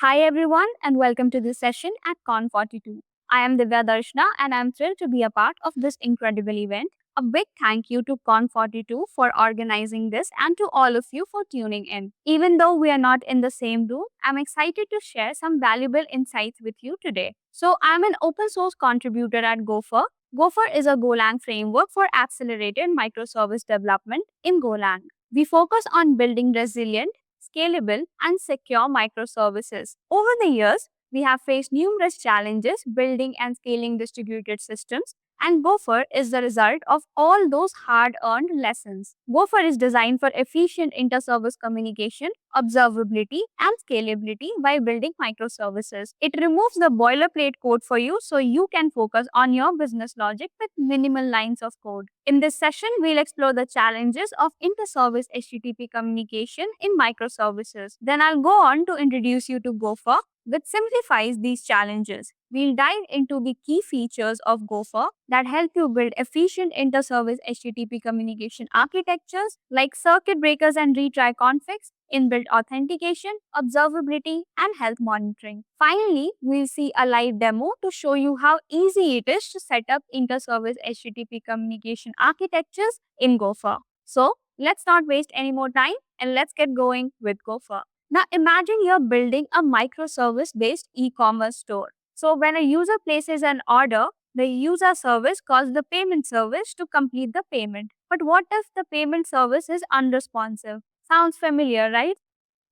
Hi everyone and welcome to this session at Con42. I am Divya Darshna and I'm thrilled to be a part of this incredible event. A big thank you to Con42 for organizing this and to all of you for tuning in. Even though we are not in the same room, I'm excited to share some valuable insights with you today. So I'm an open source contributor at Gopher. Gopher is a Golang framework for accelerated microservice development in Golang. We focus on building resilient scalable, and secure microservices. Over the years, we have faced numerous challenges building and scaling distributed systems, and Gopher is the result of all those hard earned lessons. Gopher is designed for efficient inter-service communication, observability, and scalability by building microservices. It removes the boilerplate code for you so you can focus on your business logic with minimal lines of code. In this session, we'll explore the challenges of inter-service HTTP communication in microservices. Then I'll go on to introduce you to Gopher, which simplifies these challenges. We'll dive into the key features of Gopher that help you build efficient inter-service HTTP communication architectures like circuit breakers and retry configs, inbuilt authentication, observability, and health monitoring. Finally, we'll see a live demo to show you how easy it is to set up inter-service HTTP communication architectures in Gopher. So, let's not waste any more time and let's get going with Gopher. Now, imagine you're building a microservice-based e-commerce store. So, when a user places an order, the user service calls the payment service to complete the payment. But what if the payment service is unresponsive? Sounds familiar, right?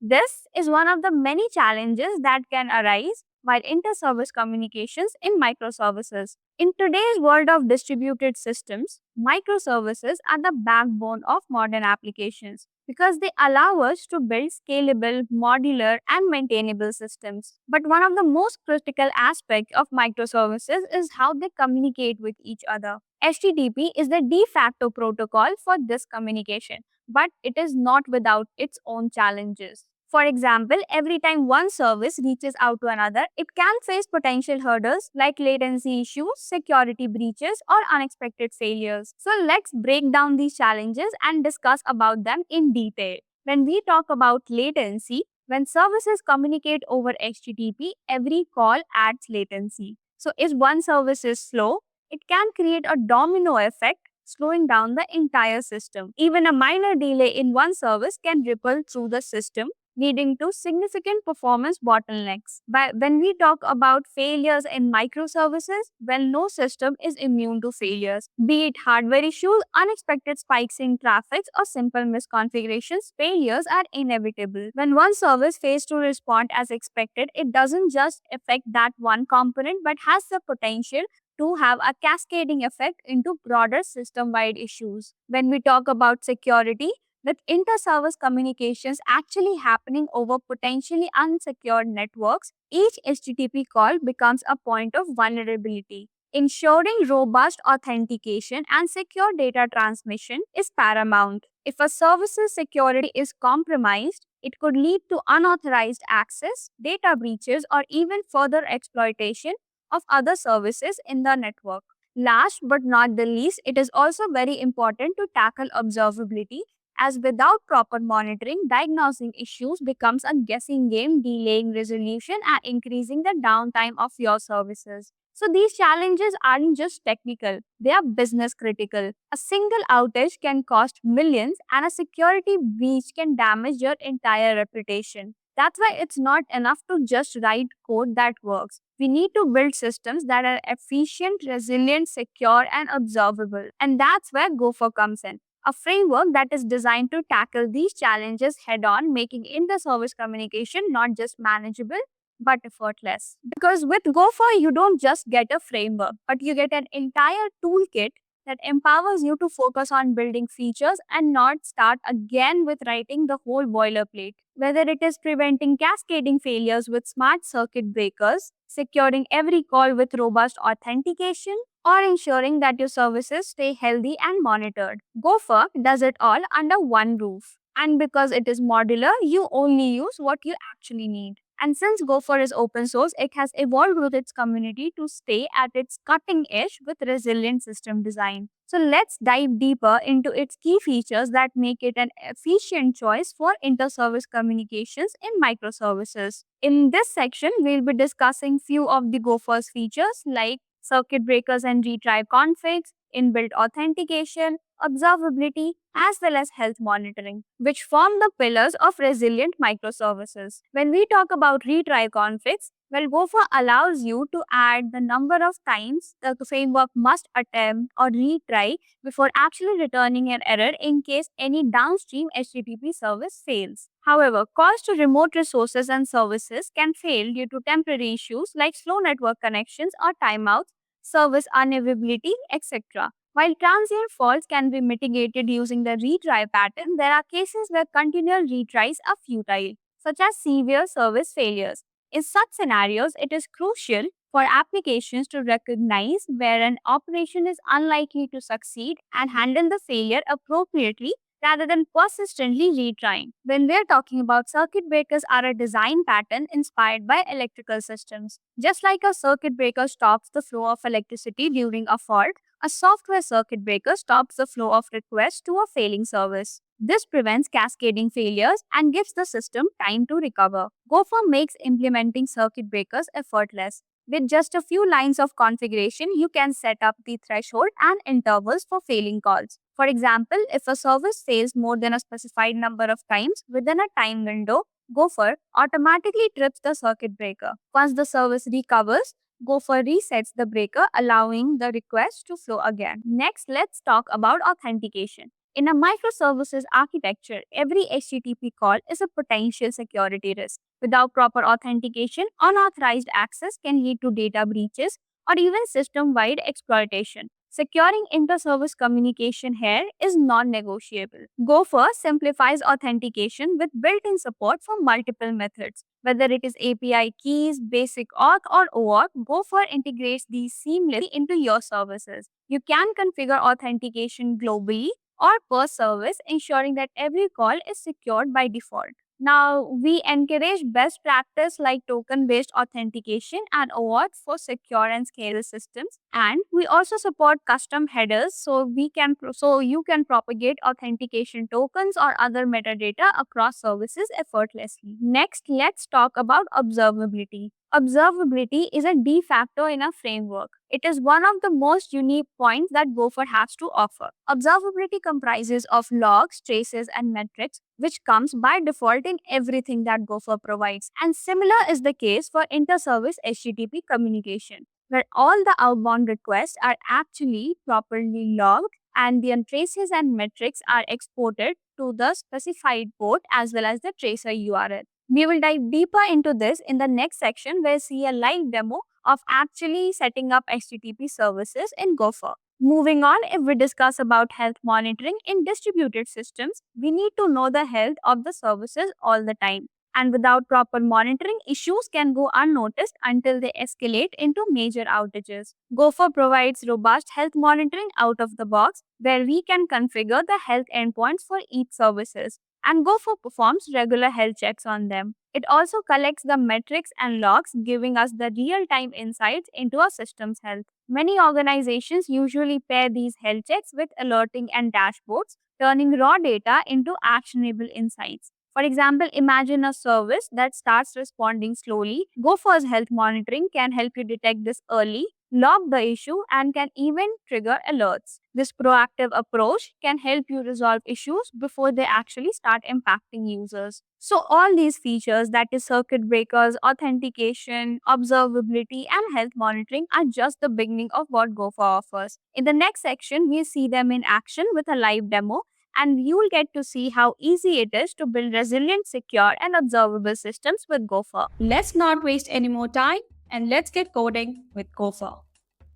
This is one of the many challenges that can arise while inter-service communications in microservices. In today's world of distributed systems, microservices are the backbone of modern applications because they allow us to build scalable, modular, and maintainable systems. But one of the most critical aspects of microservices is how they communicate with each other. HTTP is the de facto protocol for this communication, but it is not without its own challenges. For example, every time one service reaches out to another, it can face potential hurdles like latency issues, security breaches, or unexpected failures. So let's break down these challenges and discuss about them in detail. When we talk about latency, when services communicate over HTTP, every call adds latency. So if one service is slow, it can create a domino effect slowing down the entire system. Even a minor delay in one service can ripple through the system, leading to significant performance bottlenecks. But when we talk about failures in microservices, well, no system is immune to failures. Be it hardware issues, unexpected spikes in traffic, or simple misconfigurations, failures are inevitable. When one service fails to respond as expected, it doesn't just affect that one component but has the potential to have a cascading effect into broader system-wide issues. When we talk about security, with inter-service communications actually happening over potentially unsecured networks, each HTTP call becomes a point of vulnerability. Ensuring robust authentication and secure data transmission is paramount. If a service's security is compromised, it could lead to unauthorized access, data breaches, or even further exploitation of other services in the network. Last but not the least, it is also very important to tackle observability, as without proper monitoring, diagnosing issues becomes a guessing game, delaying resolution and increasing the downtime of your services. So these challenges aren't just technical, they are business critical. A single outage can cost millions and a security breach can damage your entire reputation. That's why it's not enough to just write code that works. We need to build systems that are efficient, resilient, secure, and observable. And that's where Gopher comes in, a framework that is designed to tackle these challenges head on, making inter-service communication not just manageable but effortless. Because with Gopher, you don't just get a framework, but you get an entire toolkit that empowers you to focus on building features and not start again with writing the whole boilerplate. Whether it is preventing cascading failures with smart circuit breakers, securing every call with robust authentication, or ensuring that your services stay healthy and monitored, Gopher does it all under one roof. And because it is modular, you only use what you actually need. And since Gopher is open source, it has evolved with its community to stay at its cutting edge with resilient system design. So let's dive deeper into its key features that make it an efficient choice for inter-service communications in microservices. In this section, we'll be discussing few of the Gopher's features like circuit breakers and retry configs, inbuilt authentication, observability, as well as health monitoring, which form the pillars of resilient microservices. When we talk about retry configs, well, Gopher allows you to add the number of times the framework must attempt or retry before actually returning an error in case any downstream HTTP service fails. However, calls to remote resources and services can fail due to temporary issues like slow network connections or timeouts, service unavailability, etc. While transient faults can be mitigated using the retry pattern, there are cases where continual retries are futile, such as severe service failures. In such scenarios, it is crucial for applications to recognize where an operation is unlikely to succeed and handle the failure appropriately rather than persistently retrying. When we're talking about circuit breakers are a design pattern inspired by electrical systems. Just like a circuit breaker stops the flow of electricity during a fault, a software circuit breaker stops the flow of requests to a failing service. This prevents cascading failures and gives the system time to recover. Gopher makes implementing circuit breakers effortless. With just a few lines of configuration, you can set up the threshold and intervals for failing calls. For example, if a service fails more than a specified number of times within a time window, Gopher automatically trips the circuit breaker. Once the service recovers, Gopher resets the breaker, allowing the request to flow again. Next, let's talk about authentication. In a microservices architecture, every HTTP call is a potential security risk. Without proper authentication, unauthorized access can lead to data breaches or even system-wide exploitation. Securing inter-service communication here is non-negotiable. Gopher simplifies authentication with built-in support for multiple methods. Whether it is API keys, basic auth, or OAuth, Gopher integrates these seamlessly into your services. You can configure authentication globally or per service, ensuring that every call is secured by default. Now, we encourage best practice like token-based authentication and OAuth for secure and scalable systems. And we also support custom headers so you can propagate authentication tokens or other metadata across services effortlessly. Next, let's talk about observability. Observability is a de facto in a framework. It is one of the most unique points that Gopher has to offer. Observability comprises of logs, traces, and metrics, which comes by default in everything that Gopher provides. And similar is the case for inter-service HTTP communication, where all the outbound requests are actually properly logged and the traces and metrics are exported to the specified port as well as the tracer URL. We will dive deeper into this in the next section where we see a live demo of actually setting up HTTP services in Gopher. Moving on, if we discuss about health monitoring in distributed systems, we need to know the health of the services all the time. And without proper monitoring, issues can go unnoticed until they escalate into major outages. Gopher provides robust health monitoring out of the box where we can configure the health endpoints for each services and Gopher performs regular health checks on them. It also collects the metrics and logs, giving us the real-time insights into a system's health. Many organizations usually pair these health checks with alerting and dashboards, turning raw data into actionable insights. For example, imagine a service that starts responding slowly. Gopher's health monitoring can help you detect this early, log the issue, and can even trigger alerts. This proactive approach can help you resolve issues before they actually start impacting users. So, all these features, that is, circuit breakers, authentication, observability, and health monitoring, are just the beginning of what Gopher offers. In the next section, we see them in action with a live demo, and you'll get to see how easy it is to build resilient, secure, and observable systems with Gopher. Let's not waste any more time and let's get coding with Gopher.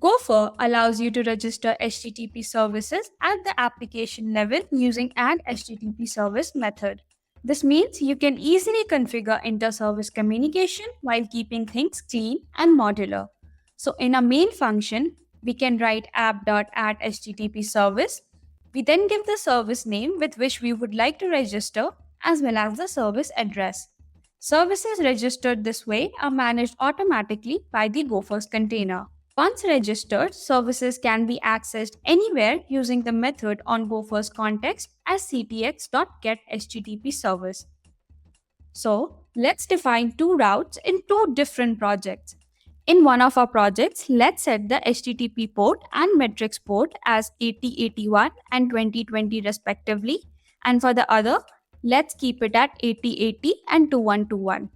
Gopher allows you to register HTTP services at the application level using add HTTP service method. This means you can easily configure inter-service communication while keeping things clean and modular. So in a main function, we can write app.add HTTP service. We then give the service name with which we would like to register as well as the service address. Services registered this way are managed automatically by the Gophers container. Once registered, services can be accessed anywhere using the method on Gophers context as ctx.getHTTP service. So, let's define two routes in two different projects. In one of our projects, let's set the HTTP port and matrix port as 8081 and 2020 respectively, and for the other, let's keep it at 8080 and 2121.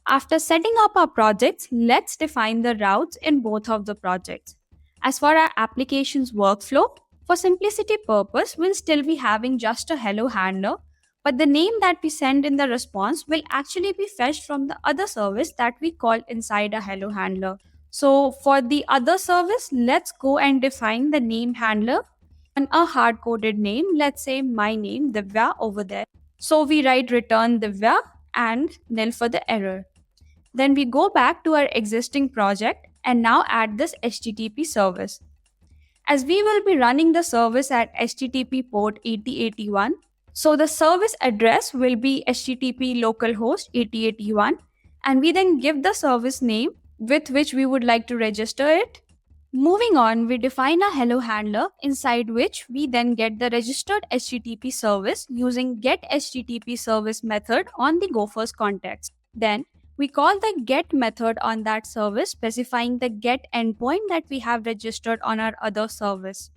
After setting up our projects, let's define the routes in both of the projects. As for our application's workflow, for simplicity purpose, we'll still be having just a hello handler, but the name that we send in the response will actually be fetched from the other service that we call inside a hello handler. So for the other service, let's go and define the name handler and a hard-coded name, let's say my name, Divya over there. So we write return Divya and nil for the error. Then we go back to our existing project and now add this HTTP service. As we will be running the service at HTTP port 8081, so the service address will be HTTP localhost 8081, and we then give the service name with which we would like to register it. Moving on, we define a hello handler inside which we then get the registered HTTP service using getHTTP service method on the Gophers context. Then we call the get method on that service specifying the get endpoint that we have registered on our other service.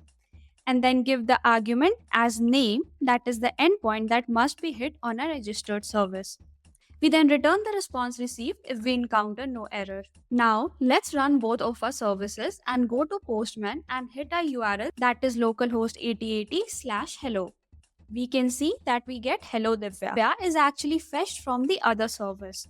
And then give the argument as name, that is the endpoint that must be hit on a registered service. We then return the response received if we encounter no error. Now, let's run both of our services and go to Postman and hit a URL that is localhost 8080/hello. We can see that we get hello Divya. Divya is actually fetched from the other service.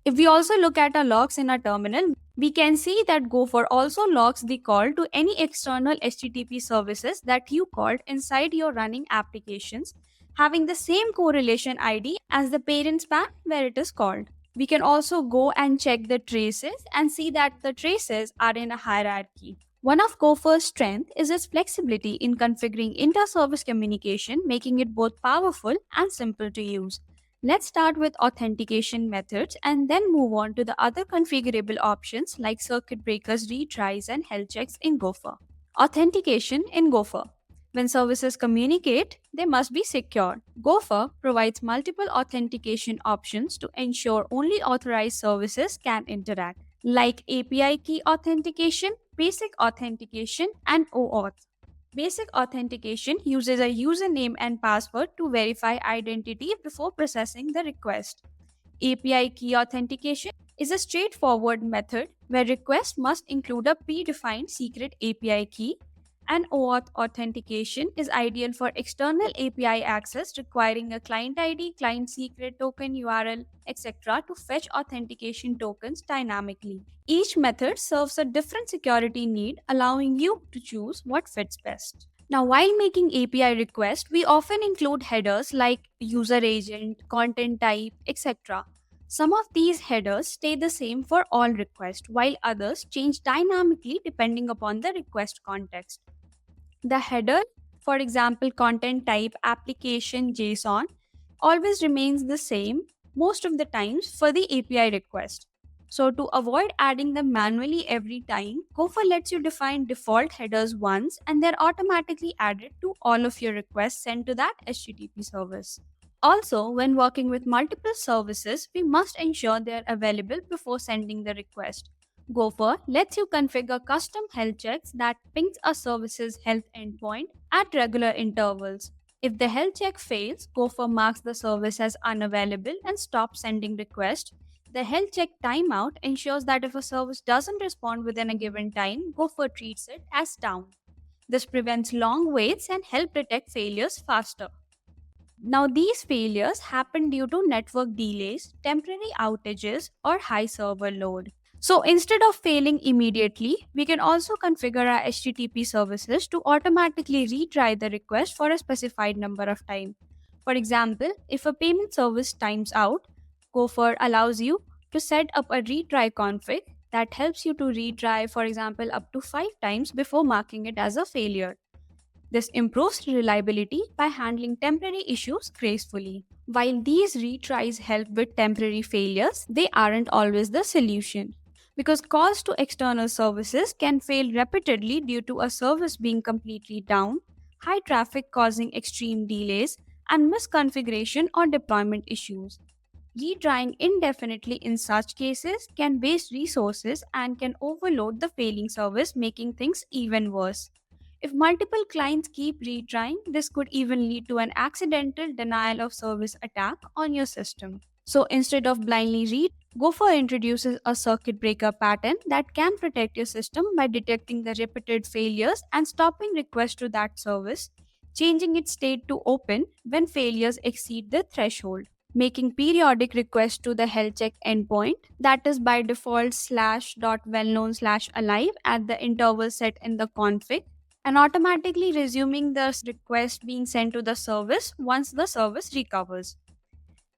If we also look at our logs in our terminal, we can see that Gopher also logs the call to any external HTTP services that you called inside your running applications, having the same correlation ID as the parent span where it is called. We can also go and check the traces and see that the traces are in a hierarchy. One of Gopher's strengths is its flexibility in configuring inter-service communication, making it both powerful and simple to use. Let's start with authentication methods and then move on to the other configurable options like circuit breakers, retries, and health checks in Gopher. Authentication in Gopher. When services communicate, they must be secure. Gopher provides multiple authentication options to ensure only authorized services can interact, like API key authentication, basic authentication, and OAuth. Basic authentication uses a username and password to verify identity before processing the request. API key authentication is a straightforward method where requests must include a predefined secret API key, and OAuth authentication is ideal for external API access requiring a client ID, client secret token, URL, etc. to fetch authentication tokens dynamically. Each method serves a different security need, allowing you to choose what fits best. Now, while making API requests, we often include headers like user agent, content type, etc. Some of these headers stay the same for all requests, while others change dynamically depending upon the request context. The header, for example, content type, application, JSON, always remains the same most of the times for the API request. So to avoid adding them manually every time, Gopher lets you define default headers once and they're automatically added to all of your requests sent to that HTTP service. Also, when working with multiple services, we must ensure they're available before sending the request. Gopher lets you configure custom health checks that pings a service's health endpoint at regular intervals. If the health check fails, Gopher marks the service as unavailable and stops sending requests. The health check timeout ensures that if a service doesn't respond within a given time, Gopher treats it as down. This prevents long waits and helps detect failures faster. Now, these failures happen due to network delays, temporary outages, or high server load. So instead of failing immediately, we can also configure our HTTP services to automatically retry the request for a specified number of time. For example, if a payment service times out, Gopher allows you to set up a retry config that helps you to retry, for example, up to 5 times before marking it as a failure. This improves reliability by handling temporary issues gracefully. While these retries help with temporary failures, they aren't always the solution. Because calls to external services can fail repeatedly due to a service being completely down, high traffic causing extreme delays, and misconfiguration or deployment issues. Retrying indefinitely in such cases can waste resources and can overload the failing service, making things even worse. If multiple clients keep retrying, this could even lead to an accidental denial of service attack on your system. So instead of blindly read, Gopher introduces a circuit breaker pattern that can protect your system by detecting the repeated failures and stopping requests to that service, changing its state to open when failures exceed the threshold, making periodic requests to the health check endpoint, that is by default /.wellknown /alive at the interval set in the config, and automatically resuming the request being sent to the service once the service recovers.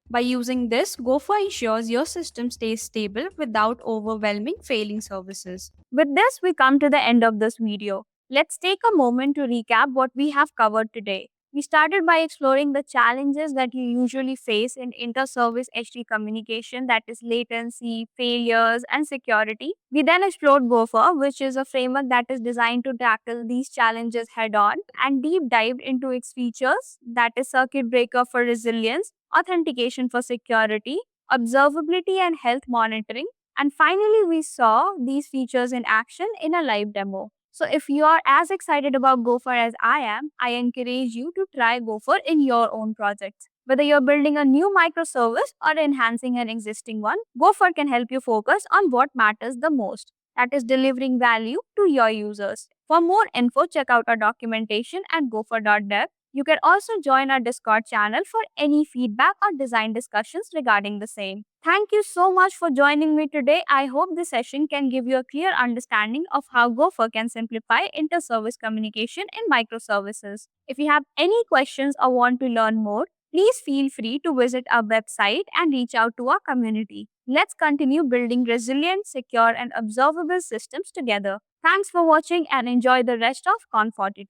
By using this, Gopher ensures your system stays stable without overwhelming failing services. With this, we come to the end of this video. Let's take a moment to recap what we have covered today. We started by exploring the challenges that you usually face in inter-service HD communication, that is latency, failures, and security. We then explored Gopher, which is a framework that is designed to tackle these challenges head-on, and deep dived into its features, that is circuit breaker for resilience, authentication for security, observability and health monitoring. And finally, we saw these features in action in a live demo. So if you are as excited about Gopher as I am, I encourage you to try Gopher in your own projects. Whether you're building a new microservice or enhancing an existing one, Gopher can help you focus on what matters the most. That is delivering value to your users. For more info, check out our documentation at gopher.dev. You can also join our Discord channel for any feedback or design discussions regarding the same. Thank you so much for joining me today. I hope this session can give you a clear understanding of how Gopher can simplify inter-service communication in microservices. If you have any questions or want to learn more, please feel free to visit our website and reach out to our community. Let's continue building resilient, secure, and observable systems together. Thanks for watching and enjoy the rest of Con42.